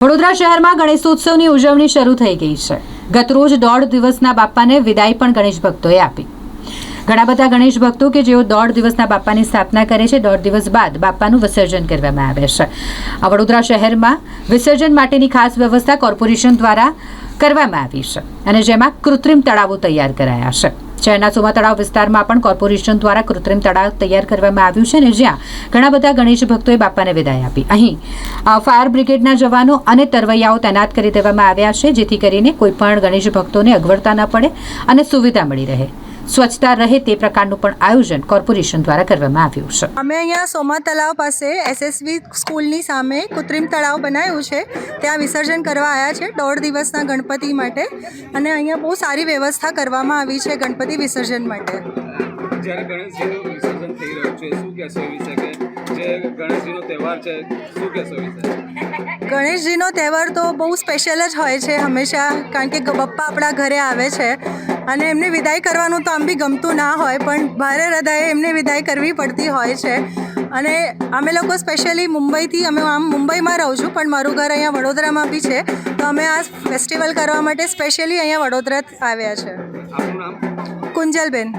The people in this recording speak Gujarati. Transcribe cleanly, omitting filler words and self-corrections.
વડોદરા શહેરમાં ગણેશોત્સવની ઉજવણી શરૂ થઈ ગઈ છે। ગતરોજ 1.5 દિવસના બાપાને વિદાય પણ ગણેશ ભક્તોએ આપી। ઘણા બધા ગણેશ ભક્તો કે જેઓ 1.5 દિવસના બાપાની સ્થાપના કરે છે, 1.5 દિવસ બાદ બાપાનું વિસર્જન કરવામાં આવે છે। આ વડોદરા શહેરમાં વિસર્જન માટેની ખાસ વ્યવસ્થા કોર્પોરેશન દ્વારા કરવામાં આવી છે અને જેમાં કૃત્રિમ તળાવો તૈયાર કરાયા છે। શહેરના સોમા તળાવ વિસ્તારમાં પણ કોર્પોરેશન દ્વારા કૃત્રિમ તળાવ તૈયાર કરવામાં આવ્યું છે અને જ્યાં ઘણા બધા ગણેશ ભક્તોએ બાપાને વિદાય આપી। અહીં ફાયર બ્રિગેડના જવાનો અને તરવૈયાઓ તૈનાત કરી દેવામાં આવ્યા છે, જેથી કરીને કોઈ પણ ગણેશ ભક્તોને અગવડતા ન પડે અને સુવિધા મળી રહે, સ્વચ્છતા રહે તે પ્રકારનું પણ આયોજન કોર્પોરેશન દ્વારા કરવામાં આવ્યું છે। અમે અહીંયા સોમા તળાવ પાસે એસએસવી સ્કૂલની સામે કૃત્રિમ તળાવ બનાવ્યું છે, ત્યાં વિસર્જન કરવા આવ્યા છે 1.5 દિવસના ગણપતિ માટે અને અહીંયા બહુ સારી વ્યવસ્થા કરવામાં આવી છે ગણપતિ વિસર્જન માટે। જ્યારે ગણેશજીનું વિસર્જન થઈ રહ્યું છે, શું કહેશો એ વિશે કે જે ગણેશજીનો તહેવાર છે, શું કહેશો એ વિશે? ગણેશજીનો તહેવાર તો બહુ સ્પેશિયલ જ હોય છે હંમેશા, કારણ કે બપ્પા આપણા ઘરે આવે છે અને એમને વિદાય કરવાનું તો આમ બી ગમતું ના હોય, પણ ભારે હૃદયે એમને વિદાય કરવી પડતી હોય છે। અને અમે લોકો સ્પેશિયલી મુંબઈથી, અમે આમ મુંબઈમાં રહું છું પણ મારું ઘર અહીંયા વડોદરામાં બી છે, તો અમે આ ફેસ્ટિવલ કરવા માટે સ્પેશિયલી અહીંયા વડોદરા આવ્યા છે। આપનું નામ? કુંજલબેન।